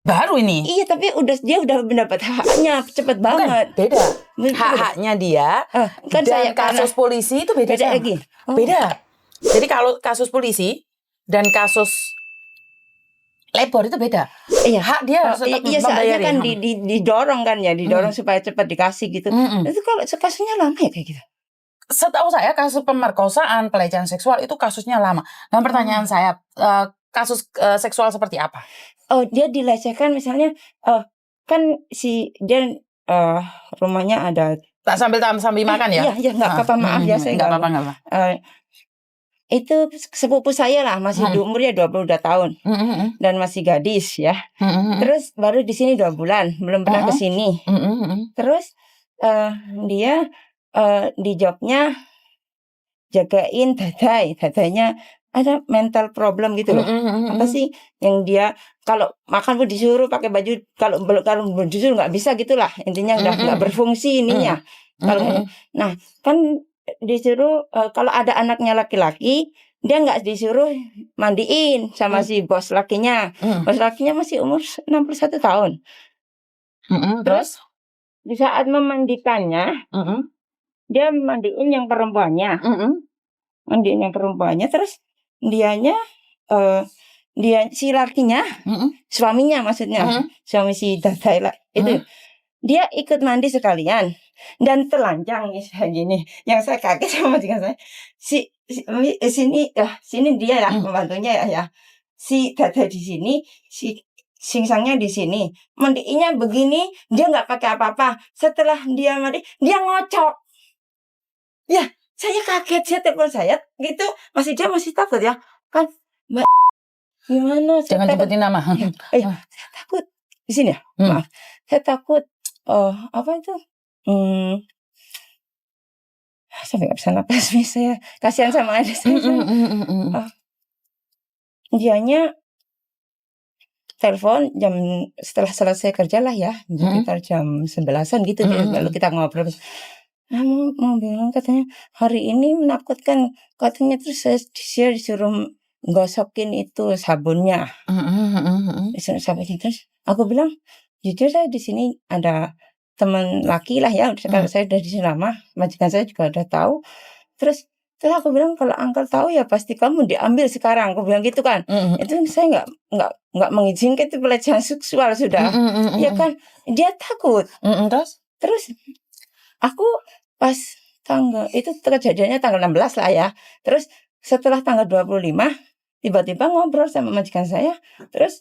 Baru ini. Iya, tapi dia udah mendapat haknya cepet banget. Beda. Hak-haknya dia kan dan kasus polisi itu beda lagi. Beda. Jadi kalau kasus polisi dan kasus labor itu beda. Iya. Hak dia harus tetap membayar kan didorong kan ya, didorong supaya cepat dikasih gitu. Itu kalau kasusnya lama ya kayak gitu. Setahu saya kasus pemerkosaan, pelecehan seksual itu kasusnya lama. Nah, pertanyaan saya, kasus seksual seperti apa? Oh, dia dilecehkan misalnya, kan dia rumahnya ada. Sambil makan ya? Iya, nggak apa-apa, maaf ya saya nggak apa-apa. Itu sepupu saya lah, masih umurnya 22 tahun dan masih gadis ya. Terus baru di sini 2 bulan, belum pernah ke sini. Terus dia di jobnya jagain dadanya ada mental problem gitu loh. Apa sih yang dia kalau makan pun disuruh pakai baju, kalau disuruh nggak bisa gitulah, intinya udah nggak berfungsi ininya. Kalau nah kan disuruh kalau ada anaknya laki-laki dia nggak disuruh mandiin sama si bos lakinya. Bos lakinya masih umur 61 tahun. Terus di saat memandikannya dia mandiin yang perempuannya. Mandiin yang perempuannya, terus dia si lakinya, suaminya maksudnya, suami si Dadaila itu, dia ikut mandi sekalian dan telanjang nih kayak gini. Yang saya kaget sama majikan saya, sini dia ya pembantunya ya, si Dada di sini, si singsangnya di sini, mandiinnya begini, dia nggak pakai apa-apa. Setelah dia mandi, dia ngocok. Ya, saya kaget, saya telepon saya gitu, dia masih takut ya kan, Mbak, gimana? Jangan sebutin nama. Saya takut di sini ya, maaf, saya takut apa itu, sampai nggak bisa napas nih saya, kasihan sama adik saya. Dianya telepon setelah selesai kerja lah ya, sekitar jam 11-an gitu, lalu kita ngobrol. Mau bilang katanya hari ini menakutkan katanya, terus saya disuruh gosokin itu sabunnya. Terus aku bilang jujur saya di sini ada teman laki lah ya, kalau saya udah di sini lama, majikan saya juga udah tahu. Terus aku bilang kalau uncle tahu ya pasti kamu diambil sekarang, aku bilang gitu kan. Itu saya nggak mengizinkan, itu pelecehan seksual sudah. Ya kan dia takut. Terus aku pas itu kejadiannya tanggal 16 lah ya. Terus setelah tanggal 25 tiba-tiba ngobrol sama majikan saya. Terus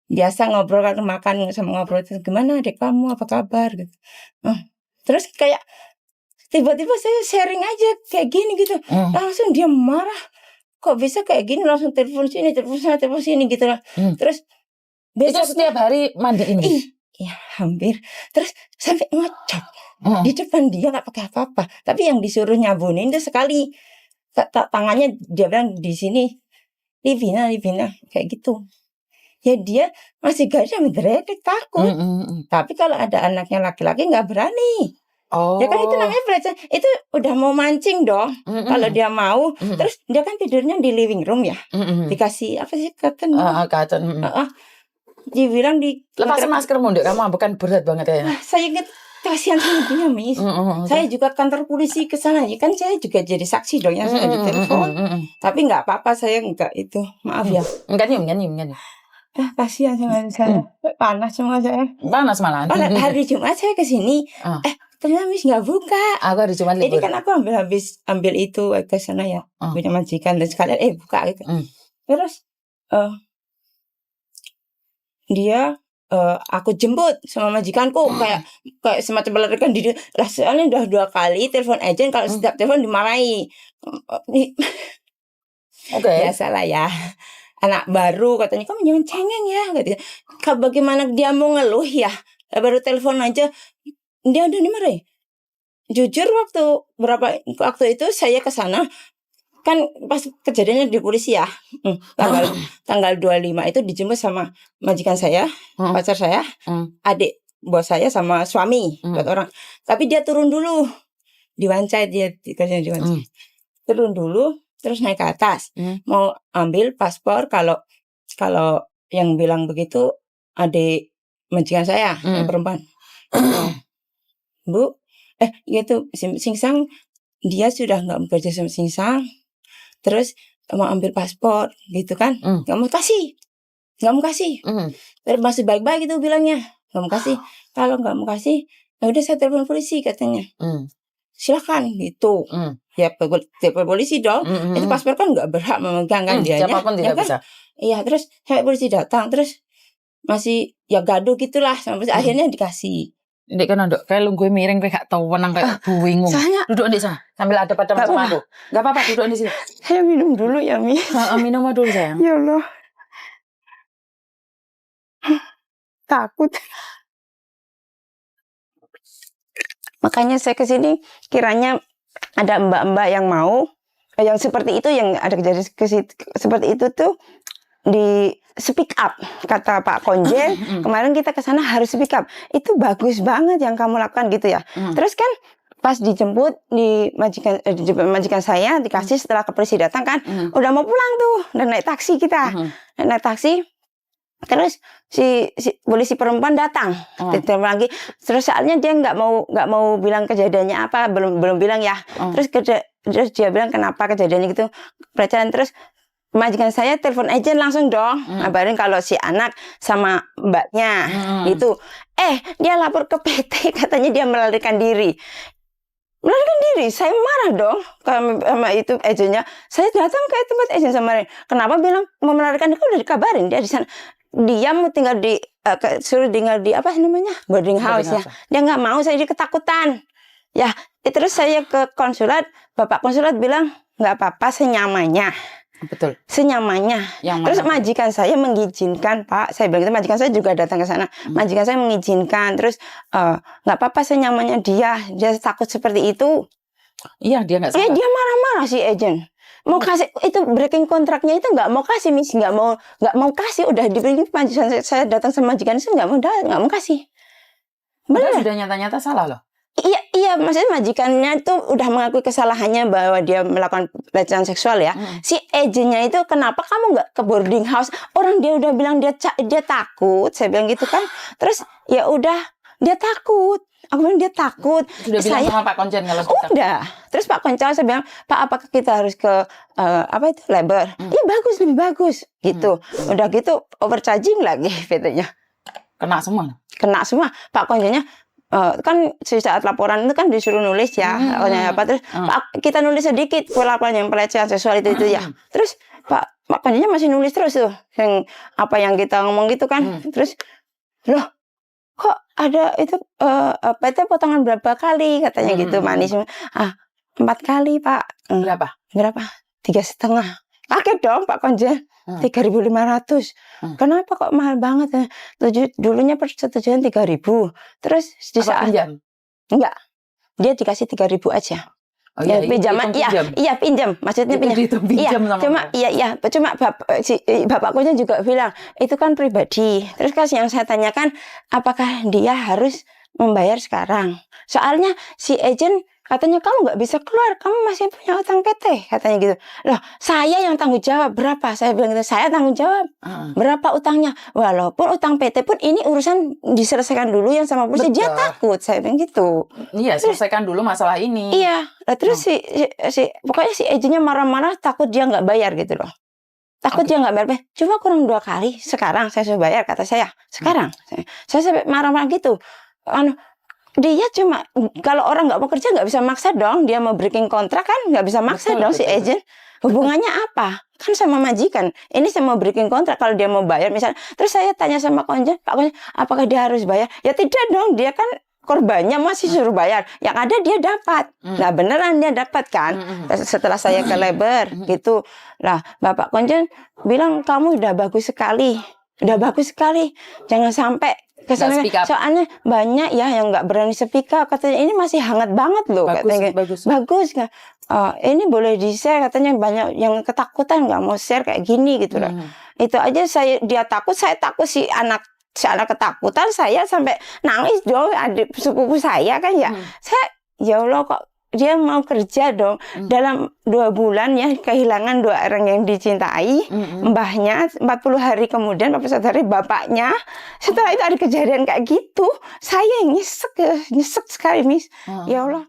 biasa ngobrol kan, makan sama ngobrol, gimana adik kamu, apa kabar gitu. Terus kayak tiba-tiba saya sharing aja kayak gini gitu. Langsung dia marah. Kok bisa kayak gini, langsung telepon sini, telepon sana, telepon sini gitu lah. Terus besok setiap hari mandiin. Iya, hampir. Terus sampai ngocok di depan dia, nggak pakai apa-apa. Tapi yang disuruh nyabunin itu sekali tangannya, dia bilang di sini Livina kayak gitu. Ya dia masih gak ada medredek, takut. Tapi kalau ada anaknya laki-laki nggak berani. Ya kan itu namanya pelecehan. Itu udah mau mancing dong. Kalau dia mau, terus dia kan tidurnya di living room ya. Dikasih apa sih, cotton? Dibilang lepasin maskermu, Dek. Kamu bukan berat banget ya. Saya ingat kasihan sama dia, Miss. Saya juga kantor polisi ke sana, ya kan saya juga jadi saksi dong yang saya ditelepon. Tapi nggak apa-apa, saya nggak itu, maaf ya. Enggak nih. Kasihan sama saya. Panas semua saya. Panas malah. Hari Jumat saya ke sini. Ternyata Miss nggak buka. Aku hari Jumat libur. Ini kan aku ambil itu ke sana ya, punya majikan, dan sekalian buka gitu. Terus dia aku jemput sama majikanku, kayak semacam melarikan diri lah, soalnya udah 2 kali telepon agent, kalau setiap telepon dimarahi. Biasalah ya, anak baru katanya, kamu jangan cengeng ya gitu. Bagaimana dia mau ngeluh ya, baru telepon aja dia udah dimarahi. Jujur waktu itu saya ke sana kan pas kejadiannya di polisi ya, tanggal 25 itu dijemput sama majikan saya, pacar saya, adik bos saya sama suami, 4 orang. Tapi dia turun dulu, Diwancai, dia kerja di Diwancai. Turun dulu, terus naik ke atas, mau ambil paspor kalau yang bilang begitu adik majikan saya yang perempuan. Bu, gitu Singsang dia sudah nggak bekerja sama Singsang, terus mau ambil paspor gitu kan, nggak mau kasih. Terus masih baik-baik itu bilangnya, nggak mau kasih. Kalau nggak mau kasih, ya udah saya telepon polisi katanya. Silakan gitu. Ya telepon polisi dong. Itu paspor kan nggak berhak memegang kan dia. Siapapun tidak bisa. Iya, terus sampai polisi datang, terus masih ya gaduh gitulah sampai akhirnya dikasih. Ndek kan ndok kayak lu gue miring kayak gak tau wenang kayak bingung. Duduk di sana sambil ada pada sama aku. Enggak apa-apa duduk di sini. Saya minum dulu ya, Mi. Minum dulu sayang. Ya Allah. Takut. Makanya saya ke sini kiranya ada mbak-mbak yang mau yang seperti itu, yang ada kejadian seperti itu tuh di speak up, kata Pak Konjen. Kemarin kita ke sana harus speak up. Itu bagus banget yang kamu lakukan gitu ya. Terus kan pas dijemput di majikan saya dikasih setelah ke polisi datang kan, udah mau pulang tuh dan naik taksi kita. Naik taksi. Terus si polisi perempuan datang, lagi. Terus soalnya dia nggak mau bilang kejadiannya apa, belum bilang ya. Terus dia bilang kenapa kejadiannya gitu. Pelecehan. Terus majikan saya telepon agent langsung dong, ngabarin kalau si anak sama mbaknya gitu. Dia lapor ke PT, katanya dia melarikan diri. Saya marah dong sama itu agentnya. Saya datang ke tempat agent sama kenapa bilang mau melarikan diri, udah dikabarin dia di sana. Dia mau tinggal suruh tinggal di apa namanya boarding house ya. Dia nggak mau, saya dia ketakutan. Ya, terus saya ke konsulat, bapak konsulat bilang nggak apa-apa senyamannya. Betul. Senyamannya. Terus majikan saya mengizinkan, Pak. Saya bilang itu majikan saya juga datang ke sana. Majikan saya mengizinkan. Terus nggak apa-apa senyamannya dia takut seperti itu. Iya, dia nggak salah. Dia marah-marah si agent. Mau kasih itu breaking kontraknya itu nggak mau kasih, Miss, nggak mau kasih. Udah dibeli majikan saya datang sama majikan saya nggak mau kasih. Benar, sudah nyata-nyata salah loh. Iya, maksudnya majikannya itu udah mengakui kesalahannya bahwa dia melakukan pelecehan seksual ya. Si agentnya itu kenapa kamu nggak ke boarding house? Orang dia udah bilang dia takut, saya bilang gitu kan. Terus ya udah dia takut. Aku bilang dia takut. Sudah bilang sama Pak Konjen kalau udah. Terus Pak Konjen saya bilang, Pak apakah kita harus ke labor? Iya bagus, lebih bagus gitu. Udah gitu overcharging lagi PT-nya. Kena semua. Pak Konjennya kan saat laporan itu kan disuruh nulis ya, terus Pak, kita nulis sedikit laporan yang pelecehan seksual itu ya. Terus Pak Konjennya masih nulis terus tuh yang apa yang kita ngomong gitu kan. Terus loh kok ada itu PT potongan berapa kali katanya gitu manis. 4 kali Pak. Berapa? 3,5. Kaget dong Pak Konjen. 3.500. Kenapa kok mahal banget ya? Dulunya persetujuan 3.000. Terus di saat pinjam? Enggak. Dia dikasih 3.000 aja. Oh, ya, pinjaman pinjam. Maksudnya pinjam. Cuma bapakku juga bilang itu kan pribadi. Terus kan yang saya tanyakan apakah dia harus membayar sekarang? Soalnya si agent katanya kamu nggak bisa keluar, kamu masih punya utang PT, katanya gitu. Loh, saya yang tanggung jawab berapa? Saya bilang gitu, saya tanggung jawab. Berapa utangnya? Walaupun utang PT pun ini urusan diselesaikan dulu yang sama polisi. Dia takut, saya bilang gitu. Iya, selesaikan dulu masalah ini. Iya, terus pokoknya si agentnya marah-marah, takut dia nggak bayar gitu loh. Takut dia nggak bayar. Cuma kurang 2 kali. Sekarang saya sudah bayar, kata saya. Sekarang saya marah-marah gitu. Dia cuma kalau orang nggak mau kerja nggak bisa maksa dong, dia mau breaking kontrak kan nggak bisa maksa dong si agent. Hubungannya apa? Kan sama majikan. Ini saya mau breaking kontrak kalau dia mau bayar misalnya. Terus saya tanya sama Konjen, Pak Konjen, apakah dia harus bayar? Ya tidak dong, dia kan korbannya masih suruh bayar. Yang ada dia dapat. Nah beneran dia dapat kan? Setelah saya ke labor gitu. Lah Bapak Konjen bilang kamu udah bagus sekali. Jangan sampai kesana, soalnya banyak ya yang nggak berani speak up, katanya ini masih hangat banget loh, bagus nggak? Ini boleh di share, katanya banyak yang ketakutan nggak mau share kayak gini gitu loh. Itu aja dia takut, saya takut si anak ketakutan, saya sampai nangis dong, adik sepupu saya kan ya. Saya ya Allah kok dia mau kerja dong. Dalam 2 bulan ya kehilangan 2 orang yang dicintai. Mbahnya 40 hari kemudian 41 hari bapaknya. Setelah itu ada kejadian kayak gitu. Saya nyesek sekali, Miss. Ya Allah.